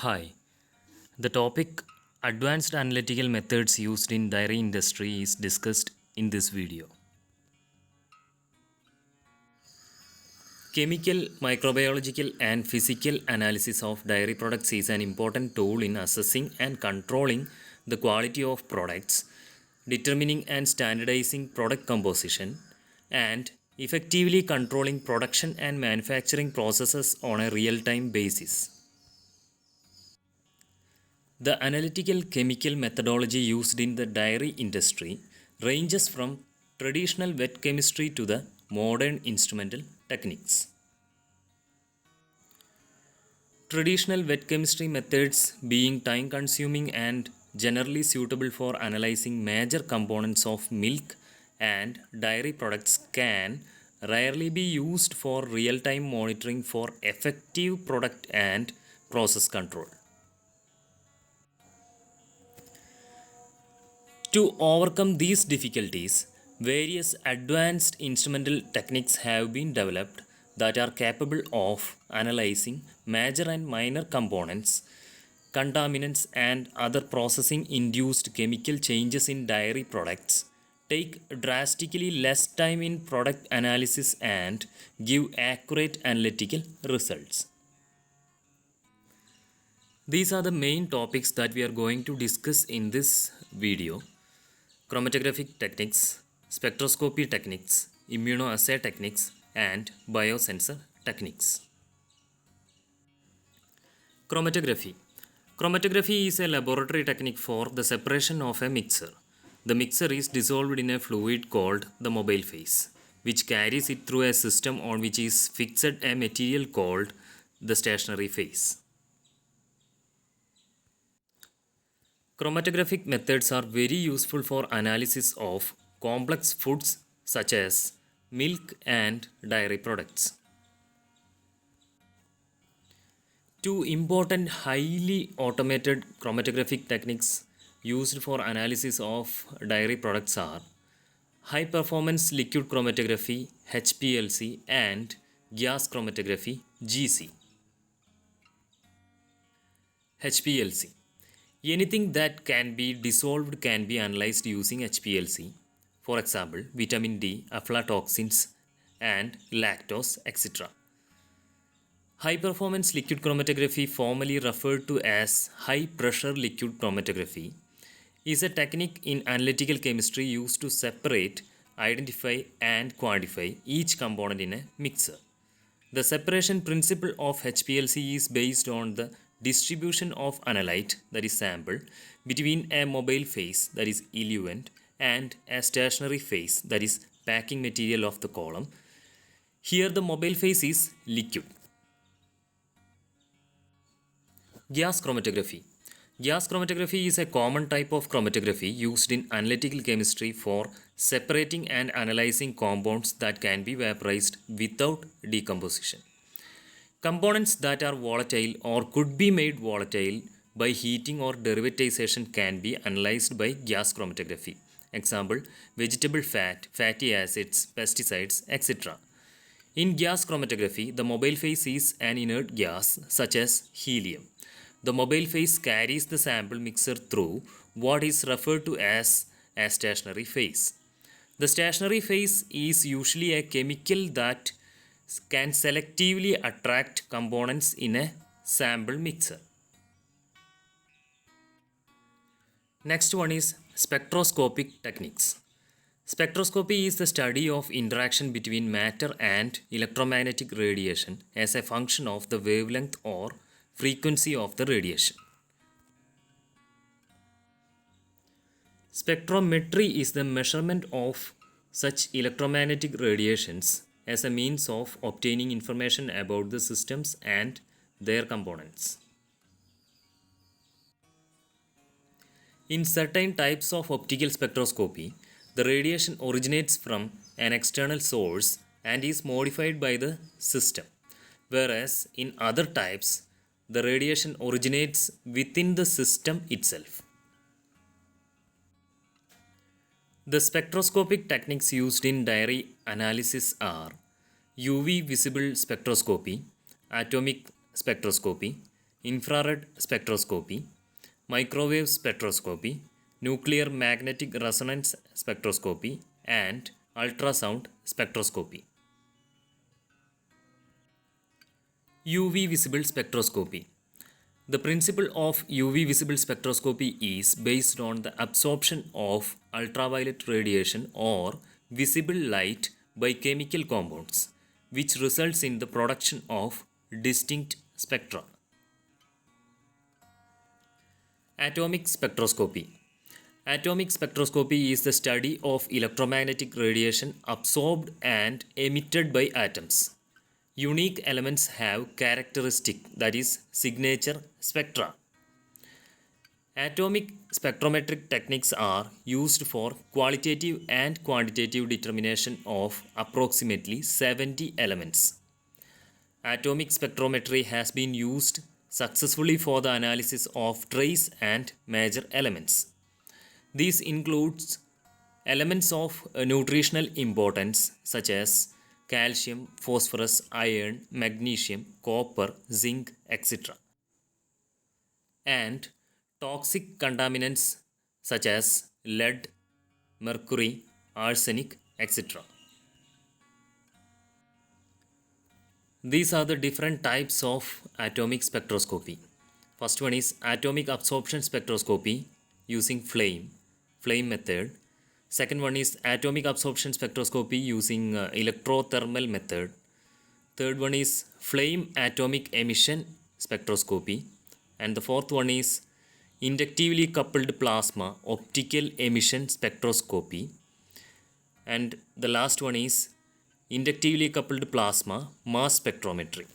Hi, the topic advanced analytical methods used in dairy industry is discussed in this video. Chemical, microbiological and physical analysis of dairy products is an important tool in assessing and controlling the quality of products, determining and standardizing product composition, and effectively controlling production and manufacturing processes on a real-time basis. The analytical chemical methodology used in the dairy industry ranges from traditional wet chemistry to the modern instrumental techniques. Traditional wet chemistry methods, being time consuming and generally suitable for analyzing major components of milk and dairy products, can rarely be used for real time monitoring for effective product and process control. To overcome these difficulties, various advanced instrumental techniques have been developed that are capable of analyzing major and minor components, contaminants, and other processing induced chemical changes in dairy products, take drastically less time in product analysis, and give accurate analytical results. These are the main topics that we are going to discuss in this video: chromatographic techniques, spectroscopy techniques, immunoassay techniques, and biosensor techniques. Chromatography. Chromatography is a laboratory technique for the separation of a mixture. The mixture is dissolved in a fluid called the mobile phase, which carries it through a system on which is fixed a material called the stationary phase. Chromatographic methods are very useful for analysis of complex foods such as milk and dairy products. Two important highly automated chromatographic techniques used for analysis of dairy products are high performance liquid chromatography HPLC and gas chromatography GC. HPLC. Anything that can be dissolved can be analyzed using HPLC. For example, vitamin D, aflatoxins, and lactose, etc. High performance liquid chromatography, formerly referred to as high pressure liquid chromatography, is a technique in analytical chemistry used to separate, identify, and quantify each component in a mixer. The separation principle of HPLC is based on the distribution of analyte, that is sample, between a mobile phase, that is eluent, and a stationary phase, that is packing material of the column. Here the mobile phase is liquid. Gas chromatography. Gas chromatography is a common type of chromatography used in analytical chemistry for separating and analyzing compounds that can be vaporized without decomposition. Components that are volatile or could be made volatile by heating or derivatization can be analyzed by gas chromatography. Example: vegetable fat, fatty acids, pesticides, etc. In gas chromatography, the mobile phase is an inert gas such as helium. The mobile phase carries the sample mixture through what is referred to as a stationary phase. The stationary phase is usually a chemical that can selectively attract components in a sample mixer. Next one is spectroscopic techniques. Spectroscopy is the study of interaction between matter and electromagnetic radiation as a function of the wavelength or frequency of the radiation. Spectrometry is the measurement of such electromagnetic radiations as a means of obtaining information about the systems and their components. In certain types of optical spectroscopy, the radiation originates from an external source and is modified by the system, whereas in other types, the radiation originates within the system itself. The spectroscopic techniques used in dairy analysis are UV visible spectroscopy, atomic spectroscopy, infrared spectroscopy, microwave spectroscopy, nuclear magnetic resonance spectroscopy, and ultrasound spectroscopy. UV visible spectroscopy. The principle of UV visible spectroscopy is based on the absorption of ultraviolet radiation or visible light by chemical compounds, which results in the production of distinct spectra. Atomic spectroscopy. Atomic spectroscopy is the study of electromagnetic radiation absorbed and emitted by atoms. Unique elements have characteristic, that is, signature spectra. Atomic spectrometric techniques are used for qualitative and quantitative determination of approximately 70 elements. Atomic spectrometry has been used successfully for the analysis of trace and major elements. These includes elements of nutritional importance such as calcium, phosphorus, iron, magnesium, copper, zinc, etc. and toxic contaminants such as lead, mercury, arsenic, etc. These are the different types of atomic spectroscopy. First one is atomic absorption spectroscopy using flame method. Second one is atomic absorption spectroscopy using electrothermal method. Third one is flame atomic emission spectroscopy. And the fourth one is inductively coupled plasma optical emission spectroscopy. And the last one is inductively coupled plasma mass spectrometry.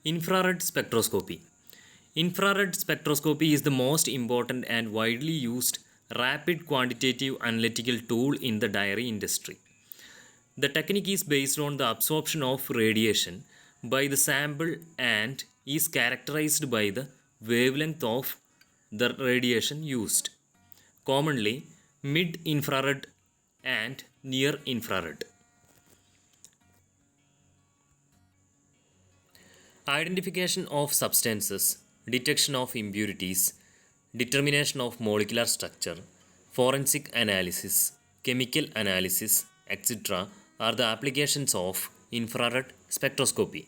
Infrared spectroscopy. Infrared spectroscopy is the most important and widely used rapid quantitative analytical tool in the dairy industry. The technique is based on the absorption of radiation by the sample and is characterized by the wavelength of the radiation used, commonly mid-infrared and near-infrared. Identification of substances, detection of impurities, determination of molecular structure, forensic analysis, chemical analysis, etc. are the applications of infrared spectroscopy.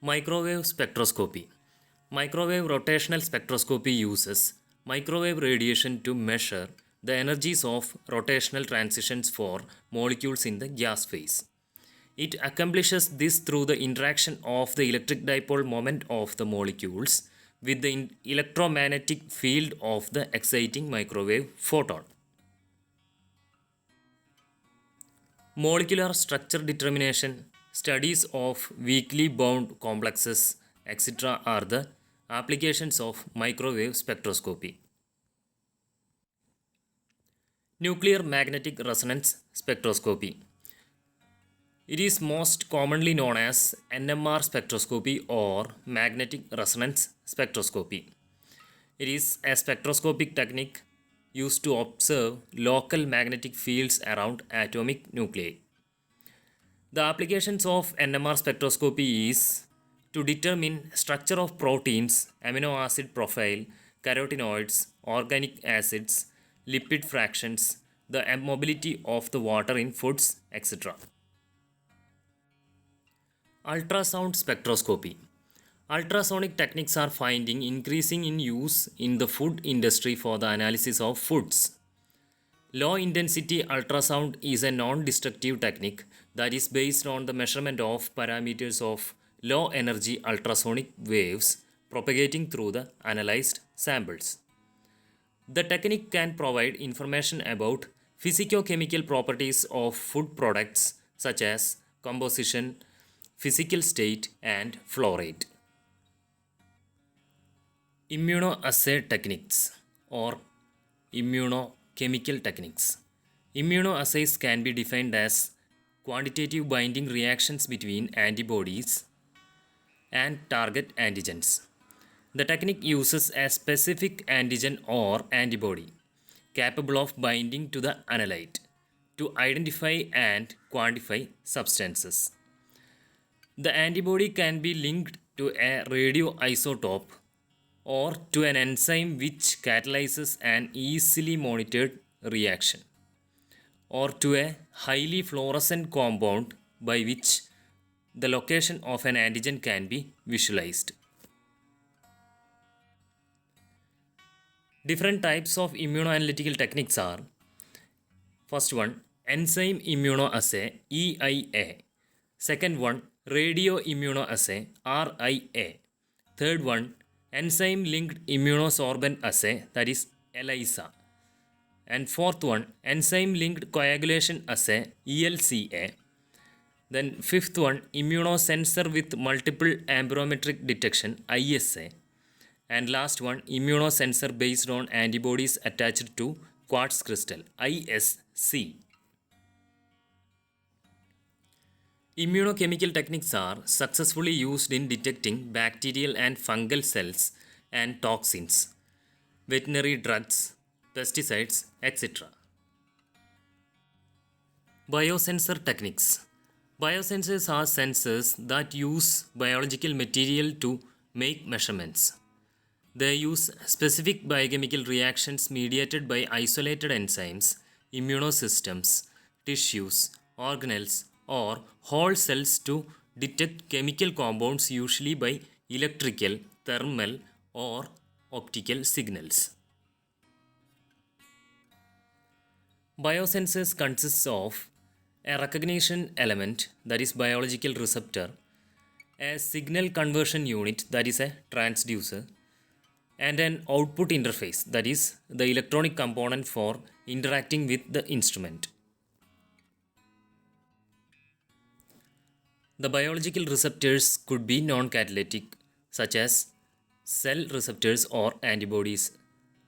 Microwave spectroscopy. Microwave rotational spectroscopy uses microwave radiation to measure the energies of rotational transitions for molecules in the gas phase. It accomplishes this through the interaction of the electric dipole moment of the molecules with the electromagnetic field of the exciting microwave photon. Molecular structure determination, studies of weakly bound complexes, etc. are the applications of microwave spectroscopy. Nuclear magnetic resonance spectroscopy. It is most commonly known as NMR spectroscopy or magnetic resonance spectroscopy. It is a spectroscopic technique used to observe local magnetic fields around atomic nuclei. The applications of NMR spectroscopy is to determine structure of proteins, amino acid profile, carotenoids, organic acids, lipid fractions, the mobility of the water in foods, etc. Ultrasound spectroscopy. Ultrasonic techniques are finding increasing in use in the food industry for the analysis of foods. Low intensity ultrasound is a non-destructive technique that is based on the measurement of parameters of low energy ultrasonic waves propagating through the analyzed samples. The technique can provide information about physicochemical properties of food products such as composition, physical state, and flow rate. Immunoassay techniques or immunochemical techniques. Immunoassays can be defined as quantitative binding reactions between antibodies and target antigens. The technique uses a specific antigen or antibody capable of binding to the analyte to identify and quantify substances. The antibody can be linked to a radioisotope or to an enzyme which catalyzes an easily monitored reaction, or to a highly fluorescent compound by which the location of an antigen can be visualized. Different types of immunoanalytical techniques are: first one, enzyme immunoassay EIA. Second one, radioimmunoassay RIA. Third one, enzyme linked immunosorbent assay, that is ELISA. And fourth one, enzyme linked coagulation assay ELCA. Then fifth one, immunosensor with multiple amperometric detection ISA. And last one, immunosensor based on antibodies attached to quartz crystal ISC. Immunochemical techniques are successfully used in detecting bacterial and fungal cells and toxins, veterinary drugs, pesticides, etc. Biosensor techniques. Biosensors are sensors that use biological material to make measurements. They use specific biochemical reactions mediated by isolated enzymes, immunosystems, tissues, organelles, or whole cells to detect chemical compounds, usually by electrical, thermal, or optical signals. Biosensors consists of a recognition element, that is biological receptor, a signal conversion unit, that is a transducer, and an output interface, that is the electronic component for interacting with the instrument. The biological receptors could be non-catalytic, such as cell receptors or antibodies,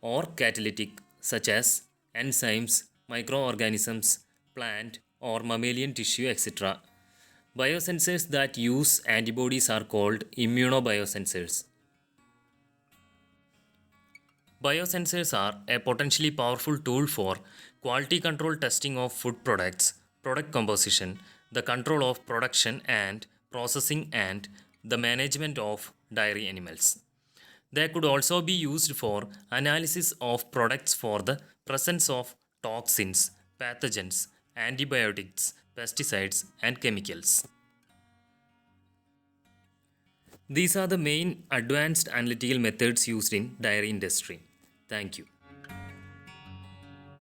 or catalytic, such as enzymes, microorganisms, plant or mammalian tissue, etc. Biosensors that use antibodies are called immunobiosensors. Biosensors are a potentially powerful tool for quality control testing of food products, product composition, the control of production and processing, and the management of dairy animals. They could also be used for analysis of products for the presence of toxins, pathogens, antibiotics, pesticides, and chemicals. These are the main advanced analytical methods used in dairy industry. Thank you.